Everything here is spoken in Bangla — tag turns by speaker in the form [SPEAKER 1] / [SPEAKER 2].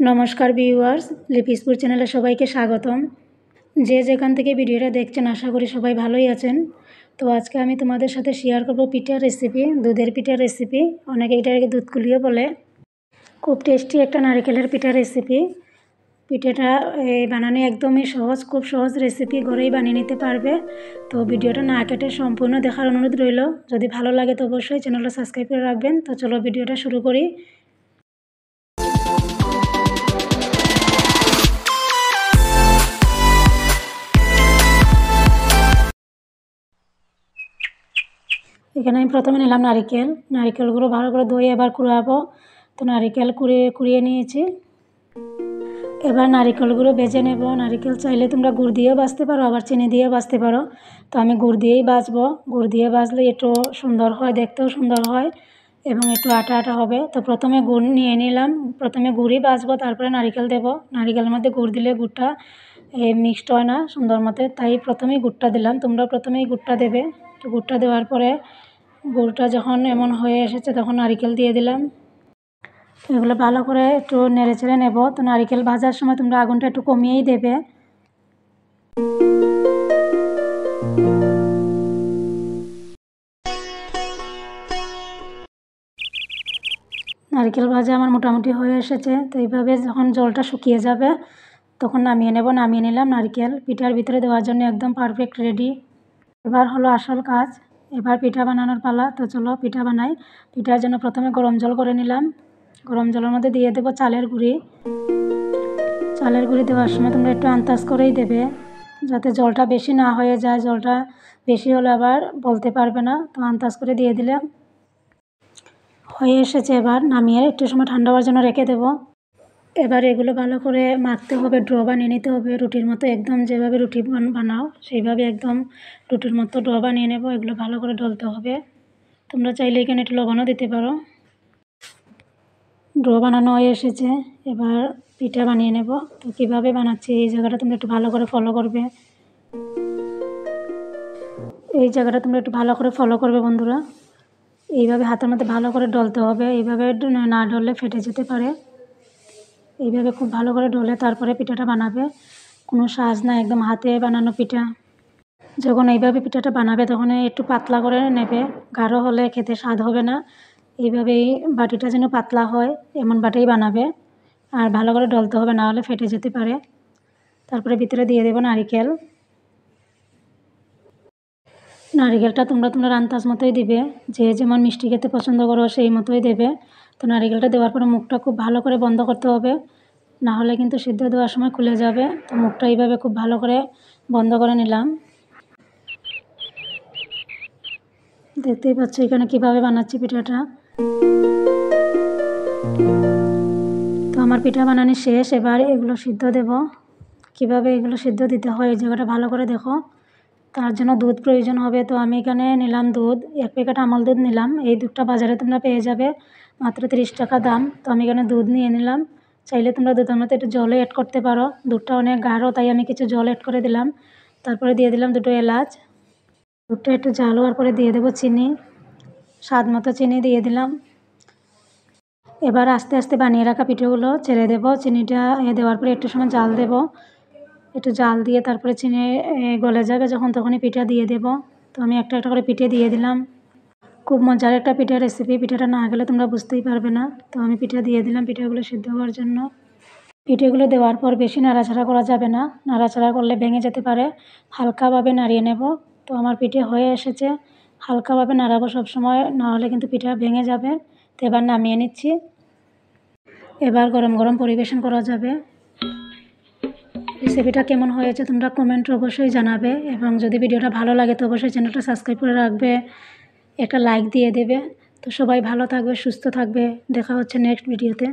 [SPEAKER 1] नमस्कार ভিউয়ার্স, লিপিসপুর চ্যানেলে সবাইকে স্বাগতম। যে যেখান থেকে ভিডিওটা দেখছেন আশা করি সবাই ভালোই আছেন। তো আজকে আমি তোমাদের সাথে শেয়ার করব পিঠার রেসিপি, দুধের পিঠার রেসিপি। অনেকে এটাকে দুধ কুলিও বলে। খুব টেস্টি একটা নারকেলের পিঠার রেসিপি। পিঠাটা বানানো একদমই সহজ, খুব সহজ রেসিপি, ঘরেই বানিয়ে নিতে পারবে। তো ভিডিওটা না কেটে সম্পূর্ণ দেখার অনুরোধ রইল। যদি ভালো লাগে তো অবশ্যই চ্যানেলটা সাবস্ক্রাইব করে রাখবেন। তো চলো ভিডিওটা শুরু করি। এখানে আমি প্রথমে নিলাম নারিকেলগুলো ভালো করে ধুয়ে এবার কুড়াবো। তো নারিকেল কুড়িয়ে নিয়েছি। এবার নারিকেলগুলো ভেজে নেব। নারিকেল চাইলে তোমরা গুড় দিয়েও ভাজতে পারো, আবার চিনি দিয়েও ভাজতে পারো। তো আমি গুড় দিয়েই ভাজবো। গুড় দিয়ে ভাজলে একটু সুন্দর হয়, দেখতেও সুন্দর হয় এবং একটু আটা আটা হবে। তো প্রথমে গুড় নিয়ে নিলাম। প্রথমে গুড়ই ভাজবো, তারপরে নারিকেল দেবো। নারিকেলের মধ্যে গুড় দিলে গুড়টা মিক্সড হয় না সুন্দর মতো, তাই প্রথমেই গুড়টা দিলাম। তোমরা প্রথমেই গুড়টা দেবে। তো গুড়টা দেওয়ার পরে গুড়টা যখন এমন হয়ে এসেছে তখন নারিকেল দিয়ে দিলাম। এগুলো ভালো করে একটু নেড়ে চেড়ে নেব। তো নারিকেল ভাজার সময় তোমরা আগুনটা একটু কমিয়েই দেবে। নারকেল ভাজা আমার মোটামুটি হয়ে এসেছে। তো এইভাবে যখন জলটা শুকিয়ে যাবে তখন নামিয়ে নেব। নামিয়ে নিলাম। নারকেল পিঠার ভিতরে দেওয়ার জন্য একদম পারফেক্ট রেডি। এবার হলো আসল কাজ, এবার পিঠা বানানোর পালা। তো চলো পিঠা বানাই। পিঠার জন্য প্রথমে গরম জল করে নিলাম। গরম জলের মধ্যে দিয়ে দেবো চালের গুঁড়ি। চালের গুঁড়ি দেওয়ার সময় তোমরা একটু আন্দাজ করেই দেবে, যাতে জলটা বেশি না হয়ে যায়। জলটা বেশি হলে আবার বলতে পারবে না। তো আন্দাজ করে দিয়ে দিলাম। হয়ে এসেছে। এবার নামিয়ে একটু সময় ঠান্ডা হওয়ার জন্য রেখে দেবো। এবার এগুলো ভালো করে মাখতে হবে, ড্র বানিয়ে নিতে হবে রুটির মতো। একদম যেভাবে রুটি বানাও সেইভাবে একদম রুটির মতো ড্র বানিয়ে নেব। এগুলো ভালো করে ডলতে হবে। তোমরা চাইলে এখানে একটু লবণও দিতে পারো। ড্র বানানো হয়ে এসেছে। এবার পিঠা বানিয়ে নেব। তো কীভাবে বানাচ্ছি এই জায়গাটা তোমরা একটু ভালো করে ফলো করবে। এই জায়গাটা তোমরা একটু ভালো করে ফলো করবে বন্ধুরা। এইভাবে হাতের মধ্যে ভালো করে ডলতে হবে। এইভাবে না ডললে ফেটে যেতে পারে। এইভাবে খুব ভালো করে ডলে তারপরে পিঠাটা বানাবে। কোনো সাজ না, একদম হাতে বানানো পিঠা। যখন এইভাবে পিঠাটা বানাবে তখন একটু পাতলা করে নেবে, গাঢ় হলে খেতে স্বাদ হবে না। এইভাবেই বাটিটা যেন পাতলা হয় এমন বাটিই বানাবে। আর ভালো করে ডলতে হবে, না হলে ফেটে যেতে পারে। তারপরে ভিতরে দিয়ে দেবো নারিকেল। নারিকেলটা তোমরা আন্দাজ মতোই দিবে, যে যেমন মিষ্টি খেতে পছন্দ করো সেই মতোই দেবে। তো নারিকেলটা দেওয়ার পরে মুখটা খুব ভালো করে বন্ধ করতে হবে, না হলে কিন্তু সিদ্ধ দেওয়ার সময় খুলে যাবে। তো মুখটা এইভাবে খুব ভালো করে বন্ধ করে নিলাম। দেখতেই পাচ্ছ এখানে কিভাবে বানাচ্ছি পিঠাটা। তো আমার পিঠা বানানো শেষ। এবার এগুলো সিদ্ধ দেব। কিভাবে এগুলো সিদ্ধ দিতে হয় এই জায়গাটা ভালো করে দেখো। তার জন্য দুধ প্রয়োজন হবে। তো আমি এখানে নিলাম দুধ, 1 প্যাকেট আমল দুধ নিলাম। এই দুধটা বাজারে তোমরা পেয়ে যাবে, মাত্র 30 টাকা দাম। তো আমি এখানে দুধ নিয়ে নিলাম। চাইলে তোমরা দুধের মধ্যে একটু জলও অ্যাড করতে পারো। দুধটা অনেক গাঢ়, তাই আমি কিছু জল অ্যাড করে দিলাম। তারপরে দিয়ে দিলাম 2টো এলাচ। দুধটা একটু জাল হওয়ার পরে দিয়ে দেবো চিনি, স্বাদ মতো চিনি দিয়ে দিলাম। এবার আস্তে আস্তে বানিয়ে রাখা পিঠেগুলো ছেড়ে দেবো। চিনিটা দেওয়ার পরে একটু সময় জাল দেব। একটু জাল দিয়ে তারপরে চিনি গলে যাবে যখন, তখনই পিঠা দিয়ে দেব। তো আমি একটা একটা করে পিঠে দিয়ে দিলাম। খুব মজার একটা পিঠার রেসিপি। পিঠাটা না গেলে তোমরা বুঝতেই পারবে না। তো আমি পিঠা দিয়ে দিলাম পিঠাগুলো সিদ্ধ হওয়ার জন্য। পিঠেগুলো দেওয়ার পর বেশি নাড়াচাড়া করা যাবে না, নাড়াচাড়া করলে ভেঙে যেতে পারে। হালকাভাবে নাড়িয়ে নেব। তো আমার পিঠে হয়ে এসেছে। হালকাভাবে নাড়াবো সবসময়, না হলে কিন্তু পিঠা ভেঙে যাবে। তো এবার নামিয়ে নিচ্ছি। এবার গরম গরম পরিবেশন করা যাবে। রেসিপিটা কেমন হয়েছে তোমরা কমেন্টে অবশ্যই জানাবে, এবং যদি ভিডিওটা ভালো লাগে তো অবশ্যই চ্যানেলটা সাবস্ক্রাইব করে রাখবে, একটা লাইক দিয়ে দেবে। তো সবাই ভালো থাকবে, সুস্থ থাকবে। দেখা হচ্ছে নেক্সট ভিডিওতে।